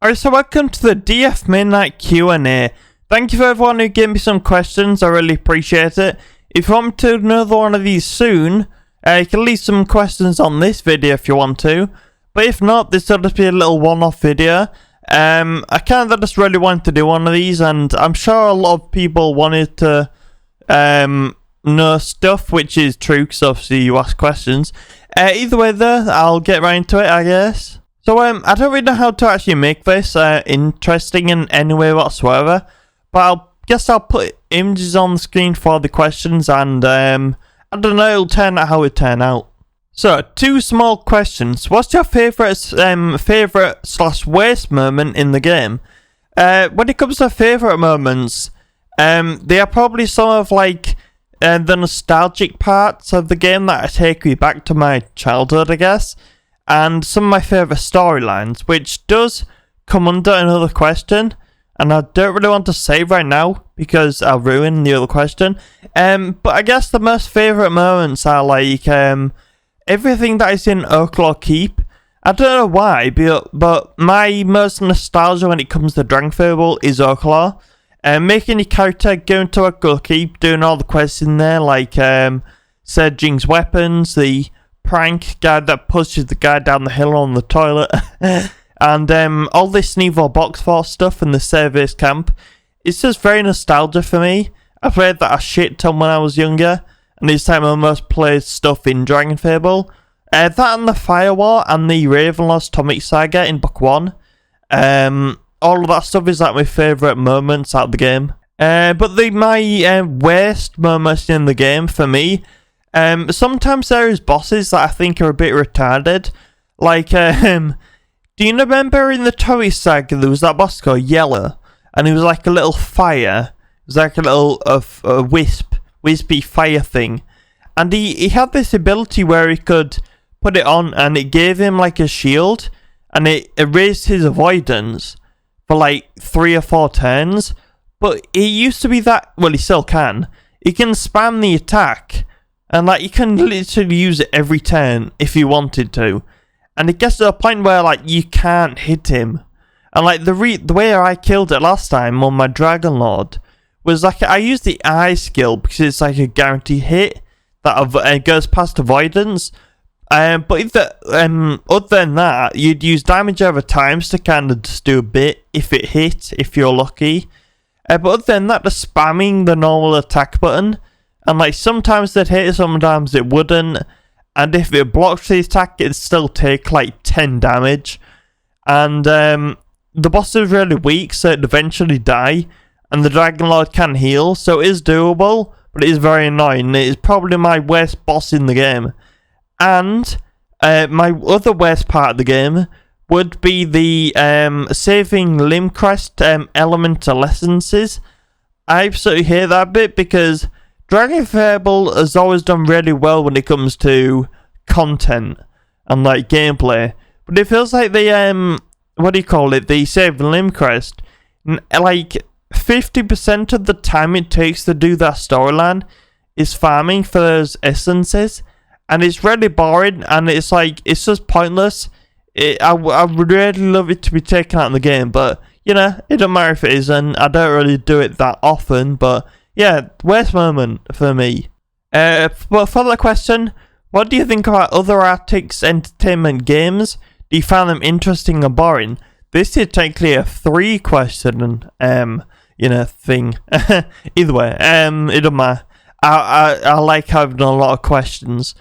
Alright, so welcome to the DF Midnight Q&A. Thank you for everyone who gave me some questions, I really appreciate it. If you want me to do another one of these soon, you can leave some questions on this video if you want to. But if not, this will just be a little one-off video. I kind of just really wanted to do one of these, and I'm sure a lot of people wanted to know stuff, which is true, because obviously you ask questions. Either way though, I'll get right into it, I guess. So I don't really know how to actually make this interesting in any way whatsoever, but I guess I'll put images on the screen for the questions, and I don't know, it'll turn out how it turn out. So, two small questions. What's your favourite /worst moment in the game? When it comes to favourite moments, they are probably some of like the nostalgic parts of the game that take me back to my childhood, I guess. And some of my favourite storylines, which does come under another question, and I don't really want to say right now because I'll ruin the other question. But I guess the most favourite moments are like everything that is in Oaklaw Keep. I don't know why, but my most nostalgia when it comes to Dragon Fable is Oaklaw. Making your character go into Oaklaw Keep, doing all the quests in there, like Sedging's weapons, the prank guy that pushes the guy down the hill on the toilet, and all this Sneevil Box Force stuff in the service camp. It's just very nostalgia for me. I played that a shit ton when I was younger, and it's time I most played stuff in Dragon Fable. That and the Fire War and the Ravenloft Atomic Saga in Book 1. All of that stuff is like my favourite moments out of the game. But my worst moments in the game for me, sometimes there is bosses that I think are a bit retarded. Like, do you remember in the Atomic Saga there was that boss called Yellow? And he was like a little fire. It was like a little wispy fire thing. And he had this ability where he could put it on and it gave him like a shield. And it erased his avoidance for like 3 or 4 turns. But he used to be that, well, he still can. He can spam the attack. And like you can literally use it every turn if you wanted to. And it gets to a point where like you can't hit him. And like the way I killed it last time on my Dragon Lord was like I used the eye skill because it's like a guaranteed hit that goes past avoidance. But other than that, you'd use damage over times to kind of just do a bit if it hit, if you're lucky. But other than that, just spamming the normal attack button. And like sometimes they'd hit, sometimes it wouldn't. And if it blocks the attack, it'd still take like 10 damage. And the boss is really weak, so it'd eventually die. And the Dragon Lord can heal, so it is doable, but it is very annoying. It is probably my worst boss in the game. And my other worst part of the game would be the saving Limb Crest elemental essences. I absolutely hate that bit because Dragon Fable has always done really well when it comes to content and like gameplay, but it feels like the the Save Limb Crest, like 50% of the time it takes to do that storyline is farming for those essences, and it's really boring and it's like it's just pointless. I would really love it to be taken out of the game, but you know, it don't matter if it is, and I don't really do it that often, but yeah, worst moment for me. But for the question, what do you think about other Arctic's entertainment games? Do you find them interesting or boring? This is technically a 3 question, thing. Either way, it don't matter. I like having a lot of questions.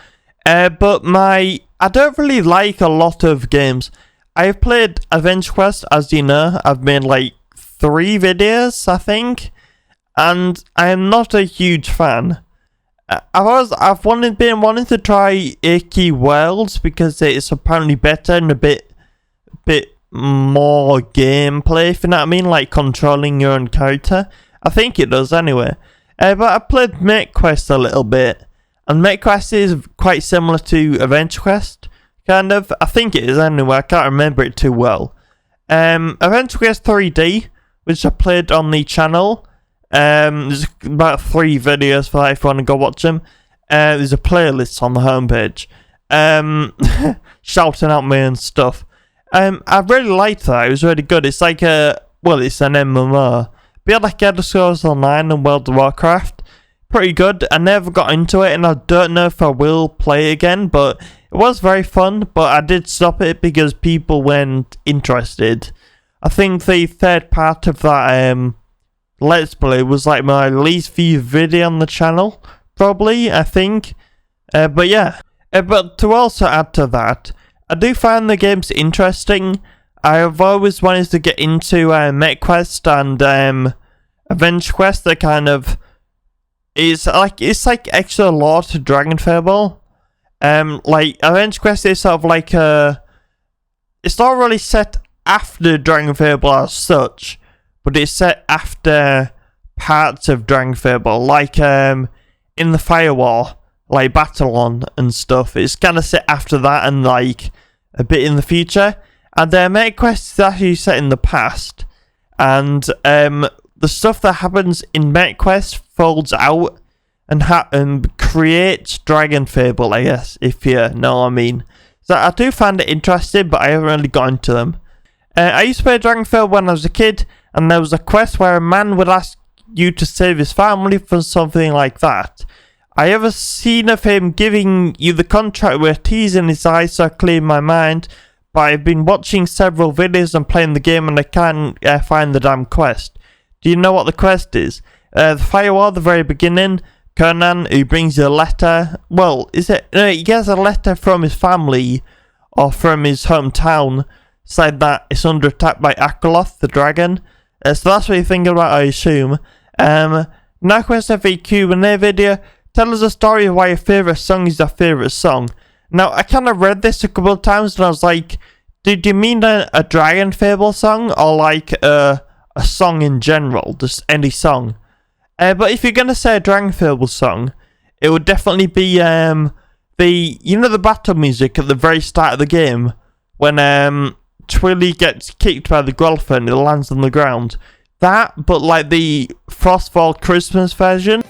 But I don't really like a lot of games. I've played Adventure Quest, as you know. I've made like 3 videos, I think. And I am not a huge fan. I've been wanting to try Icky Worlds because it's apparently better and a bit more gameplay, if you know what I mean, like controlling your own character. I think it does anyway. But I played MakeQuest a little bit, and MakeQuest is quite similar to Adventure Quest, kind of. I think it is anyway. I can't remember it too well. Adventure Quest 3D, which I played on the channel. There's about 3 videos for that if you want to go watch them. There's a playlist on the homepage. Shouting out me and stuff. I really liked that. It was really good. It's like it's an MMO. Be like Elder Scrolls Online and World of Warcraft. Pretty good. I never got into it, and I don't know if I will play again, but it was very fun. But I did stop it because people weren't interested. I think the third part of that Let's Play was like my least viewed video on the channel, probably, I think. But yeah. But to also add to that, I do find the games interesting. I've always wanted to get into MechQuest and Avenge Quest. That kind of is like extra lore to Dragon Fable. Like Avenge Quest is sort of like it's not really set after Dragon Fable as such, but it's set after parts of Dragon Fable, like in the Fire War, like Battlon and stuff. It's kind of set after that and like a bit in the future. And MechQuest is actually set in the past, and the stuff that happens in MechQuest folds out and creates Dragon Fable, I guess, if you know what I mean. So I do find it interesting, but I haven't really got into them. I used to play Dragon Fable when I was a kid, and there was a quest where a man would ask you to save his family for something like that. I have a scene of him giving you the contract with tears in his eyes, so I cleared my mind. But I've been watching several videos and playing the game, and I can't find the damn quest. Do you know what the quest is? The Firewall, the very beginning, Conan, who brings you a letter. Well, is it? No, he gets a letter from his family, or from his hometown, said that it's under attack by Akoloth, the dragon. So that's what you're thinking about, I assume. Now quest FAQ in their video. Tell us a story of why your favourite song is your favourite song. Now, I kind of read this a couple of times and I was like, did you mean a Dragon Fable song or like a song in general, just any song? But if you're going to say a Dragon Fable song, it would definitely be the battle music at the very start of the game when Twilly gets kicked by the Golfer and it lands on the ground. That, but like the Frostfall Christmas version.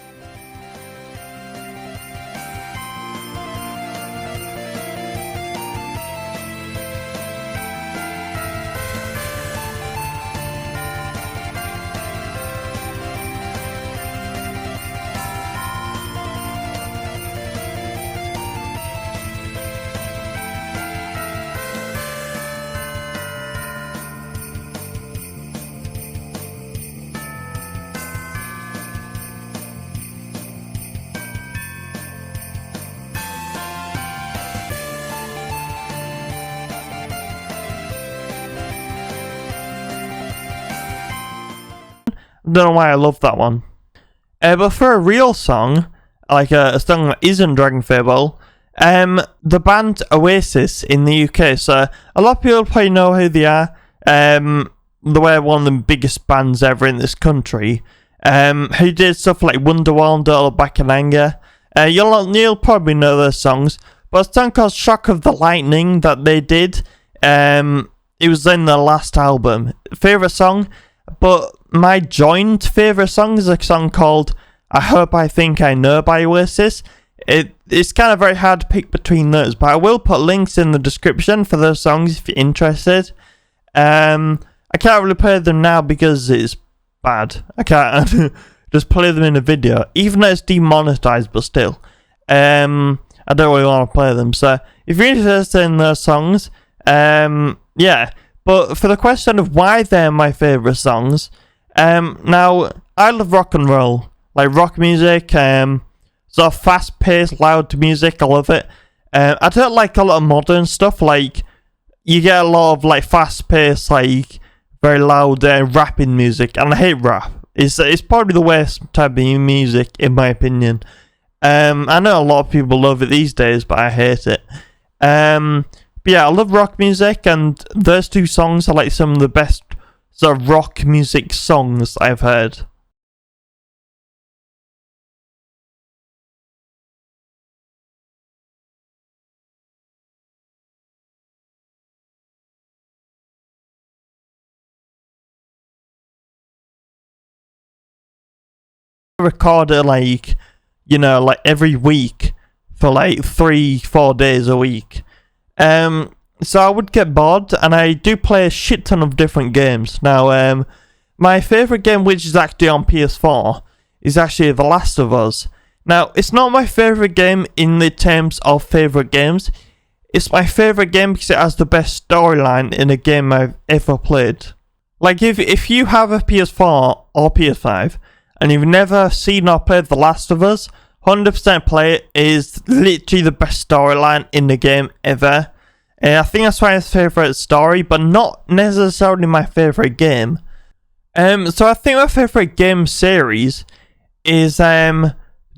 Don't know why I love that one. But for a real song, like a song that isn't Dragon Fable, the band Oasis in the UK. So a lot of people probably know who they are. They're one of the biggest bands ever in this country. Who did stuff like Wonderwall and All Back in Anger. You'll probably know their songs. But a song called Shock of the Lightning that they did. It was in their last album. Favourite song, but my joint favourite song is a song called I Hope I Think I Know by Oasis. It's kind of very hard to pick between those, but I will put links in the description for those songs if you're interested. I can't really play them now because it's bad. I can't just play them in a video, even though it's demonetized, but still. I don't really want to play them, so if you're interested in those songs, yeah. But for the question of why they're my favourite songs, now, I love rock and roll, like rock music, sort of fast-paced, loud music, I love it. I don't like a lot of modern stuff, like, you get a lot of, like, fast-paced, like, very loud rapping music, and I hate rap. It's probably the worst type of music, in my opinion. I know a lot of people love it these days, but I hate it. But yeah, I love rock music, and those two songs are, like, some of the best sort of rock music songs I've heard. I record it like, like every week for like 3-4 days a week. So I would get bored, and I do play a shit ton of different games. Now, my favourite game, which is actually on PS4, is actually The Last of Us. Now, it's not my favourite game in the terms of favourite games. It's my favourite game because it has the best storyline in a game I've ever played. Like, if you have a PS4 or PS5, and you've never seen or played The Last of Us, 100% play it. It is literally the best storyline in the game ever. I think that's my favourite story, but not necessarily my favourite game. So I think my favourite game series is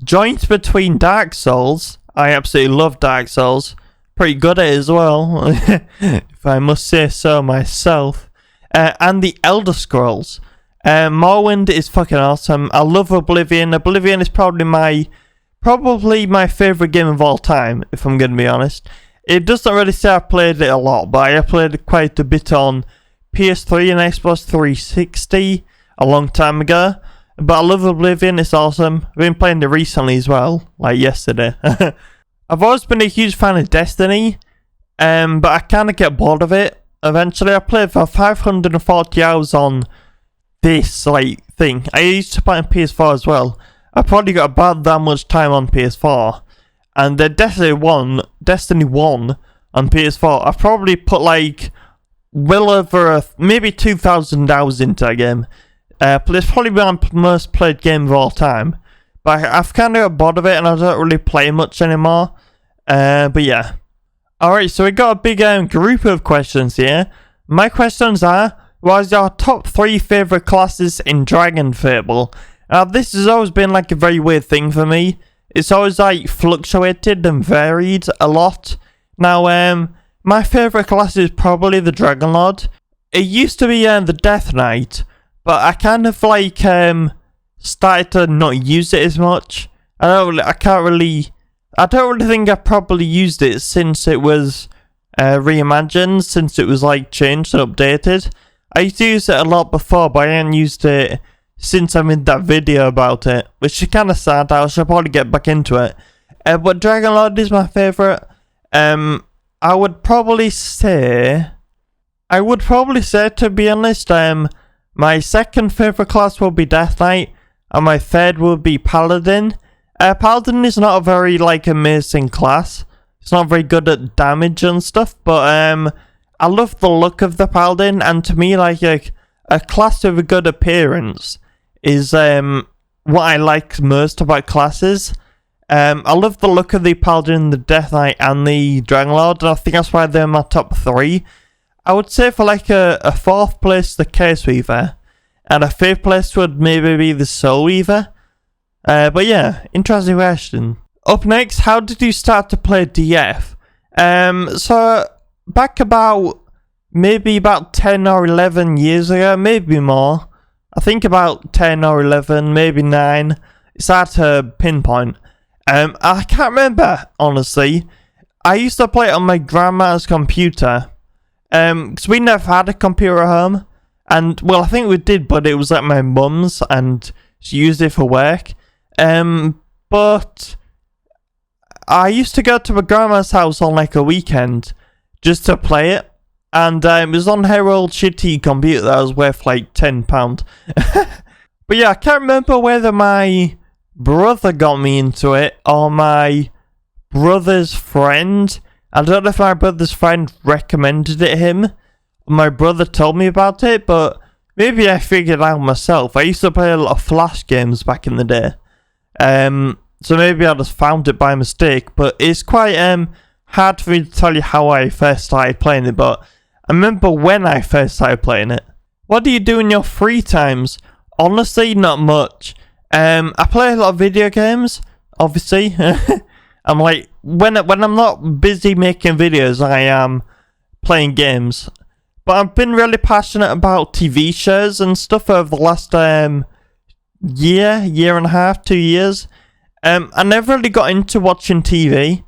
joint between Dark Souls. I absolutely love Dark Souls. Pretty good at it as well, if I must say so myself. And the Elder Scrolls. Morrowind is fucking awesome. I love Oblivion. Oblivion is probably my favourite game of all time, if I'm going to be honest. It doesn't really say I played it a lot, but I played it quite a bit on PS3 and Xbox 360 a long time ago. But I love Oblivion, it's awesome. I've been playing it recently as well, like yesterday. I've always been a huge fan of Destiny, but I kind of get bored of it. Eventually, I played for 540 hours on this thing. I used to play on PS4 as well. I probably got about that much time on PS4. And the Destiny 1 on PS4, I've probably put well over maybe 2,000 hours into that game. It's probably my most played game of all time. But I've kind of got bored of it and I don't really play much anymore. But yeah. Alright, so we got a big group of questions here. My questions are, what is your top 3 favourite classes in Dragon Fable? Now, this has always been a very weird thing for me. It's always fluctuated and varied a lot. Now, my favourite class is probably the Dragon Lord. It used to be the Death Knight, but I kind of started to not use it as much. I don't really think I properly used it since it was reimagined, since it was changed and updated. I used to use it a lot before, but I hadn't used it since I made that video about it, which is kind of sad. I should probably get back into it. But Dragon Lord is my favourite. I would probably say, to be honest, my second favourite class will be Death Knight, and my third will be Paladin. Paladin is not a very amazing class. It's not very good at damage and stuff, but I love the look of the Paladin, and to me a class with a good appearance is what I like most about classes. I love the look of the Paladin, the Death Knight, and the Dragon Lord, and I think that's why they're my top 3. I would say for a 4th place, the Chaos Weaver, and a 5th place would maybe be the Soul Weaver. But yeah, interesting question. Up next, how did you start to play DF? So back about 10 or 11 years ago, maybe more. I think about 10 or 11, maybe 9. It's hard to pinpoint. I can't remember, honestly. I used to play it on my grandma's computer. Because we never had a computer at home. And, well, I think we did, but it was at my mum's, and she used it for work. But I used to go to my grandma's house on a weekend just to play it. And it was on her old shitty computer that was worth £10. But yeah, I can't remember whether my brother got me into it or my brother's friend. I don't know if my brother's friend recommended it to him. My brother told me about it, but maybe I figured it out myself. I used to play a lot of Flash games back in the day. So maybe I just found it by mistake. But it's quite hard for me to tell you how I first started playing it, but I remember when I first started playing it. What do you do in your free times? Honestly, not much. I play a lot of video games, obviously. I'm when I'm not busy making videos, I am playing games. But I've been really passionate about TV shows and stuff over the last year and a half, 2 years. I never really got into watching TV,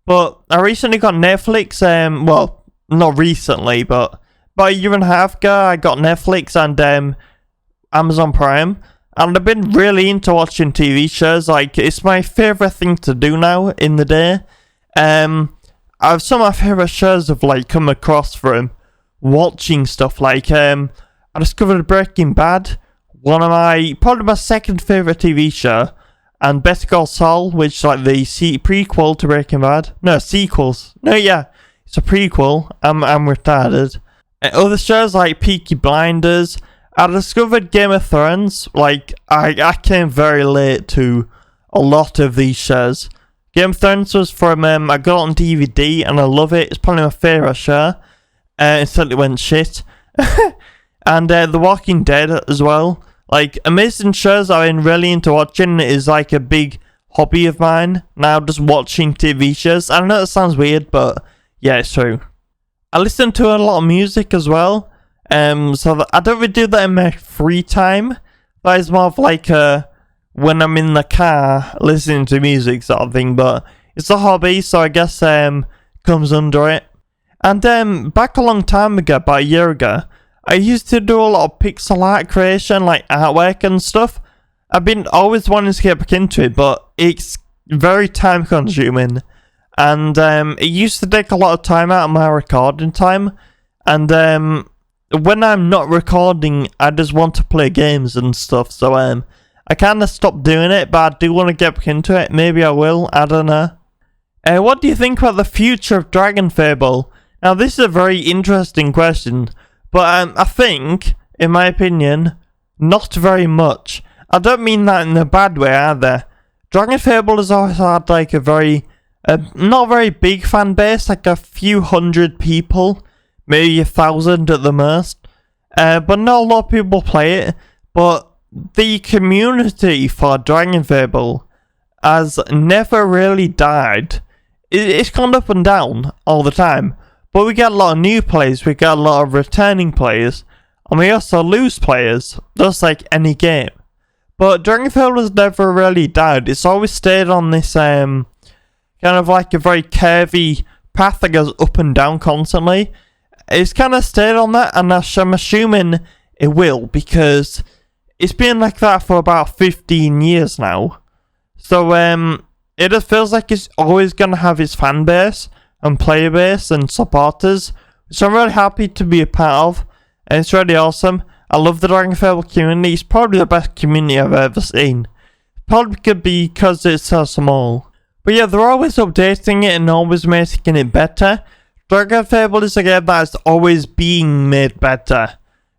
but I recently got Netflix. Well, not recently, but about a year and a half ago, I got Netflix and Amazon Prime, and I've been really into watching TV shows. It's my favourite thing to do now in the day. I some of my favourite shows have like come across from watching stuff. Like I discovered Breaking Bad, probably my second favourite TV show, and Better Call Saul, which is like the prequel to Breaking Bad. No, sequels. No, yeah, it's a prequel. I'm retarded. And other shows like Peaky Blinders. I discovered Game of Thrones. Like I came very late to a lot of these shows. Game of Thrones was from I got it on DVD and I love it. It's probably my favourite show. Until it went shit. And The Walking Dead as well. Like, amazing shows I've been really into watching. It is like a big hobby of mine now, just watching TV shows. I know that sounds weird, but yeah, it's true. I listen to a lot of music as well. So that I don't really do that in my free time. That is more of like when I'm in the car listening to music sort of thing. But it's a hobby, so I guess comes under it. And back a long time ago, about a year ago, I used to do a lot of pixel art creation, like artwork and stuff. I've been always wanting to get back into it, but it's very time consuming. And it used to take a lot of time out of my recording time. And when I'm not recording, I just want to play games and stuff. So I kind of stopped doing it, but I do want to get back into it. Maybe I will, I don't know. What do you think about the future of Dragon Fable? Now, this is a very interesting question. But I think, in my opinion, not very much. I don't mean that in a bad way either. Dragon Fable has always had like a not very big fan base, like a few hundred people, maybe 1,000 at the most. But not a lot of people play it. But the community for Dragon Fable has never really died. It's gone up and down all the time. But we get a lot of new players, we get a lot of returning players, and we also lose players, just like any game. But Dragon Fable has never really died. It's always stayed on this kind of like a very curvy path that goes up and down constantly. It's kind of stayed on that, and I'm assuming it will, because it's been like that for about 15 years now. So it just feels like it's always going to have its fan base and player base and supporters, which I'm really happy to be a part of, and it's really awesome. I love the Dragon Fable community. It's probably the best community I've ever seen. Probably could be because it's so small. But yeah, they're always updating it and always making it better. Dragon Fable is a game that's always being made better.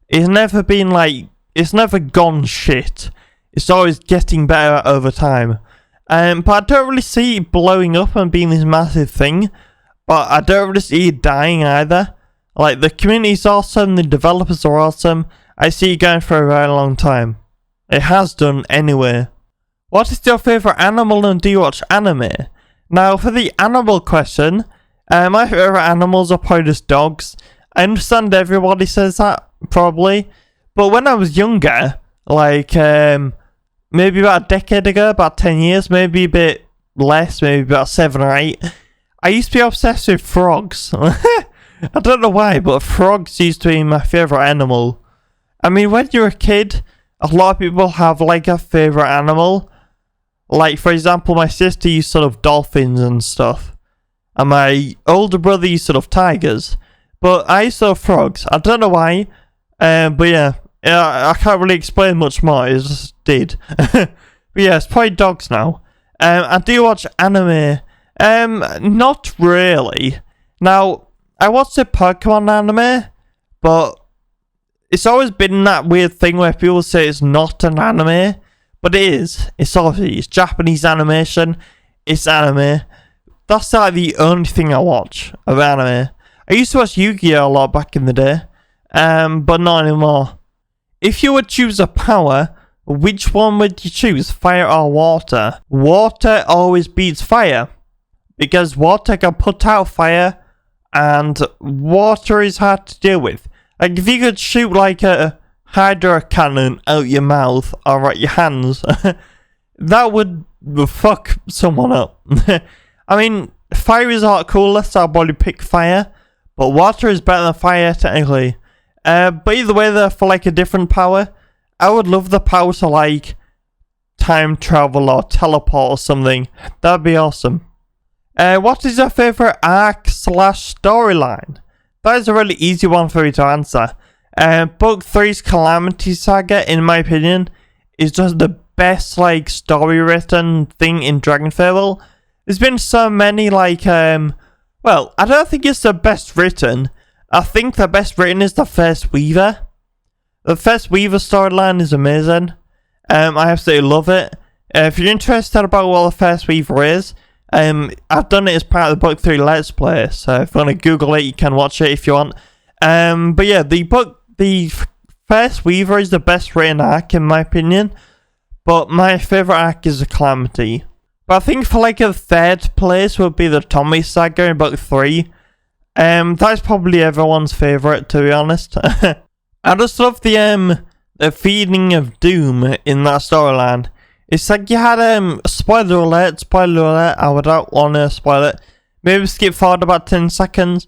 It's never been like, it's never gone shit. It's always getting better over time. But I don't really see it blowing up and being this massive thing. But I don't really see it dying either. Like, the community's awesome, the developers are awesome. I see it going for a very long time. It has done anyway. What is your favourite animal and do you watch anime? Now, for the animal question, my favourite animals are probably just dogs. I understand everybody says that, probably. But when I was younger, like, maybe about a decade ago, about 10 years, maybe a bit less, maybe about 7 or 8, I used to be obsessed with frogs. I don't know why, but frogs used to be my favourite animal. I mean, when you're a kid, a lot of people have like a favourite animal. Like, for example, my sister used to love dolphins and stuff. And my older brother used to love tigers. But I used to love frogs. I don't know why. But yeah, I can't really explain much more. It just did. But yeah, it's probably dogs now. I do watch anime. Not really. Now, I watched a Pokemon anime, but it's always been that weird thing where people say it's not an anime, but it is. It's Japanese animation. It's anime. That's like the only thing I watch of anime. I used to watch Yu-Gi-Oh! A lot back in the day, but not anymore. If you would choose a power, which one would you choose, fire or water? Water always beats fire. Because water can put out fire, and water is hard to deal with. Like, if you could shoot like a hydro cannon out your mouth or at your hands, that would fuck someone up. I mean, fire is a lot cooler, so I'll probably pick fire. But water is better than fire, technically. But either way, though, for like a different power, I would love the power to like time travel or teleport or something. That'd be awesome. What is your favourite arc / storyline? That is a really easy one for you to answer. Book 3's Calamity Saga, in my opinion, is just the best like story written thing in Dragon Fable. There's been so many like well, I don't think it's the best written. I think the best written is the First Weaver. The First Weaver storyline is amazing. I absolutely love it. If you're interested about what the First Weaver is, I've done it as part of the Book 3 Let's Play, so if you want to Google it, you can watch it if you want. But yeah, the First Weaver is the best written arc in my opinion, but my favourite arc is the Calamity. But I think for like a third place would be the Tommy Saga in Book 3. That's probably everyone's favourite, to be honest. I just love the feeling of doom in that storyline. It's like you had spoiler alert, I would not want to spoil it. Maybe skip forward about 10 seconds.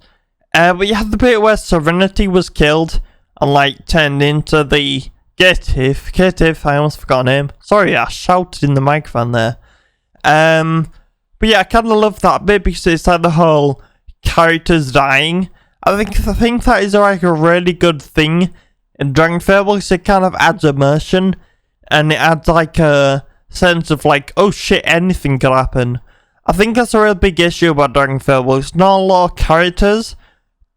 But you had the bit where Serenity was killed and like turned into the Caitiff, I almost forgot her name. Sorry, I shouted in the microphone there. But yeah, I kinda love that bit because it's like the whole characters dying. I think that is like a really good thing in Dragon Fable because it kind of adds immersion and it adds like a sense of like, oh shit, anything could happen. I think that's a real big issue about Dragon Fable. It's not a lot of characters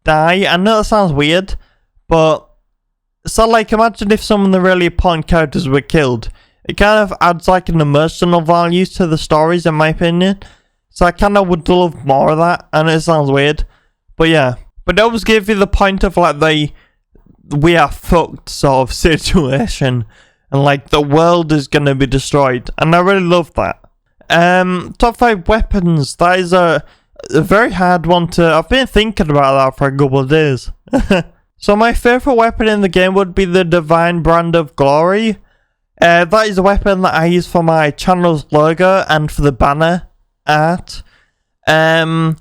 die. I know that sounds weird, but so like imagine if some of the really important characters were killed. It kind of adds like an emotional value to the stories in my opinion. So I kind of would love more of that. I know it sounds weird, but yeah. But it always gives you the point of like the we are fucked sort of situation. And like the world is going to be destroyed. And I really love that. Top 5 weapons. That is a very hard one to... I've been thinking about that for a couple of days. So my favourite weapon in the game would be the Divine Brand of Glory. That is a weapon that I use for my channel's logo and for the banner art. Yeah,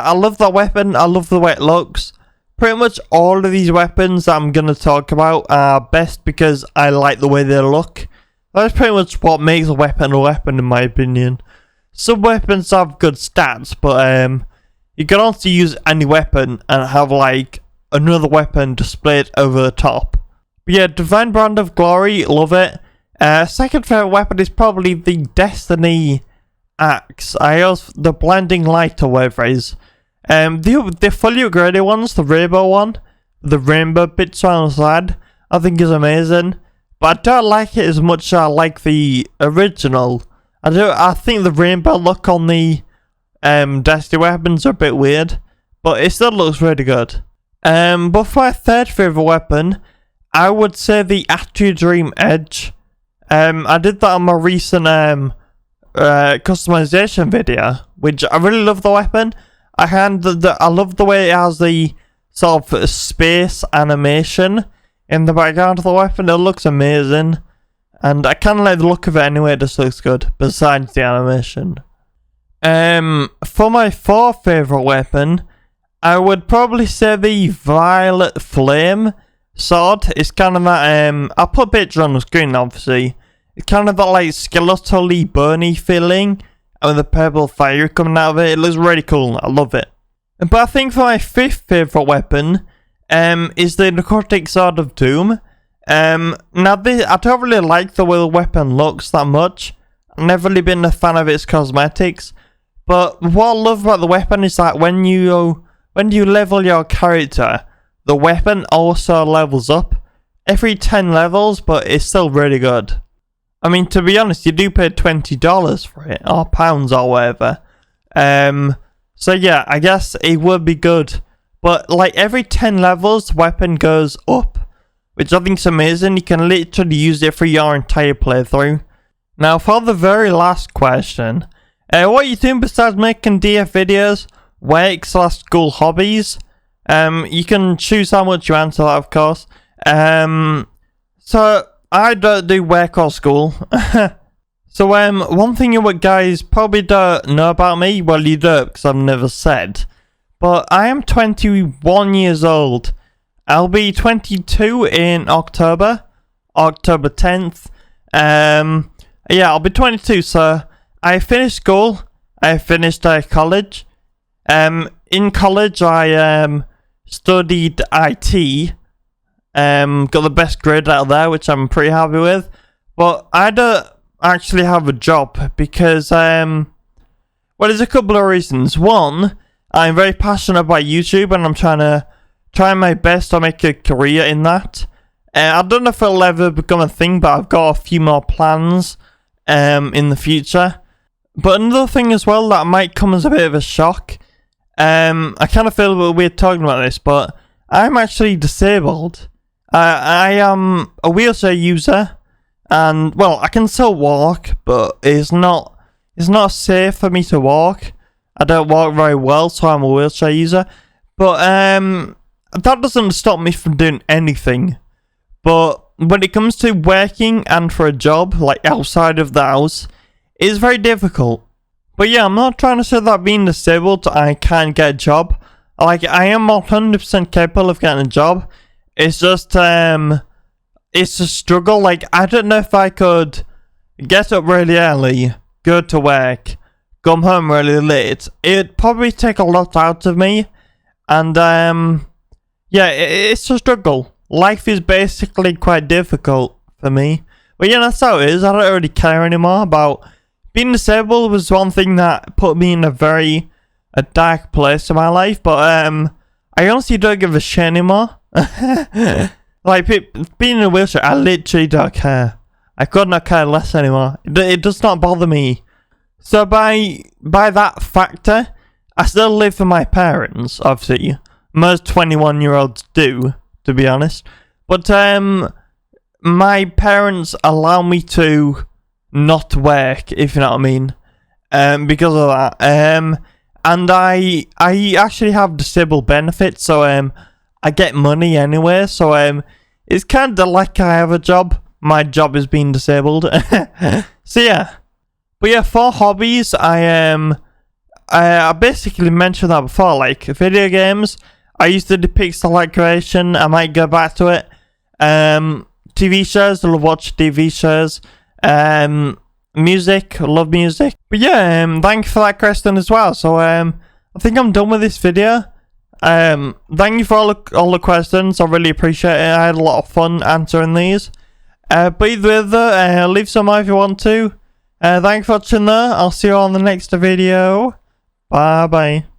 I love that weapon. I love the way it looks. Pretty much all of these weapons that I'm going to talk about are best because I like the way they look. That's pretty much what makes a weapon in my opinion. Some weapons have good stats, but you can also use any weapon and have like another weapon displayed over the top. But yeah, Divine Brand of Glory, love it. Second favourite weapon is probably the Destiny Axe. The Blinding Light or whatever it is. The fully upgraded ones, the rainbow one, the rainbow bits on the side, I think is amazing. But I don't like it as much as I like the original. I think the rainbow look on the Destiny weapons are a bit weird, but it still looks really good. But for my third favourite weapon, I would say the Actu Dream Edge. I did that on my recent customization video, which I really love the weapon. I love the way it has the sort of space animation in the background of the weapon. It looks amazing. And I kind of like the look of it anyway. It just looks good, besides the animation. For my fourth favourite weapon, I would probably say the Violet Flame sword. It's kind of that, I'll put a picture on the screen obviously. It's kind of that like skeletally burny feeling. And with the purple fire coming out of it. It looks really cool. I love it. But I think for my fifth favourite weapon, is the Necrotic Sword of Doom. Now I don't really like the way the weapon looks that much. I've never really been a fan of its cosmetics. But what I love about the weapon is that when you level your character, the weapon also levels up every 10 levels, but it's still really good. I mean, to be honest, you do pay $20 for it, or pounds or whatever. So yeah, I guess it would be good. But like every 10 levels, the weapon goes up, which I think is amazing. You can literally use it for your entire playthrough. Now, for the very last question, what are you doing besides making DF videos, work/school hobbies? You can choose how much you answer that, of course. So I don't do work or school. So one thing you guys probably don't know about me, well you don't because I've never said, but I am 21 years old. I'll be 22 in October 10th. Yeah, I'll be 22, so I finished school. I finished college. In college, I studied IT. Got the best grade out of there, which I'm pretty happy with. But I don't actually have a job because, well, there's a couple of reasons. One, I'm very passionate about YouTube, and I'm trying my best to make a career in that. I don't know if it'll ever become a thing, but I've got a few more plans in the future. But another thing as well that might come as a bit of a shock. I kind of feel a bit weird talking about this, but I'm actually disabled. I am a wheelchair user, and well, I can still walk, but it's not safe for me to walk. I don't walk very well, so I'm a wheelchair user. But that doesn't stop me from doing anything. But when it comes to working and for a job, like outside of the house, it's very difficult. But yeah, I'm not trying to say that being disabled, I can't get a job. Like, I am 100% capable of getting a job. It's just, it's a struggle. Like, I don't know if I could get up really early, go to work, come home really late. It'd probably take a lot out of me. And, yeah, it's a struggle. Life is basically quite difficult for me. But yeah, that's how it is. I don't really care anymore about... Being disabled was one thing that put me in a dark place in my life. But, I honestly don't give a shit anymore. Like, being in a wheelchair, I literally don't care. I could not care less anymore. It does not bother me. So by that factor, I still live with my parents, obviously. Most 21-year-olds do, to be honest. But my parents allow me to not work, if you know what I mean. Because of that. And I actually have disabled benefits, so I get money anyway. So it's kind of like I have a job. My job is being disabled. So yeah. But yeah, for hobbies, I basically mentioned that before, like video games. I used to do pixel art creation. I might go back to it. TV shows, I love watch TV shows. Music, I love music. But yeah, thank you for that question as well. So I think I'm done with this video. Thank you for all the questions. I really appreciate it. I had a lot of fun answering these. But either way, leave some if you want to. Thanks for watching there. I'll see you on the next video. Bye bye.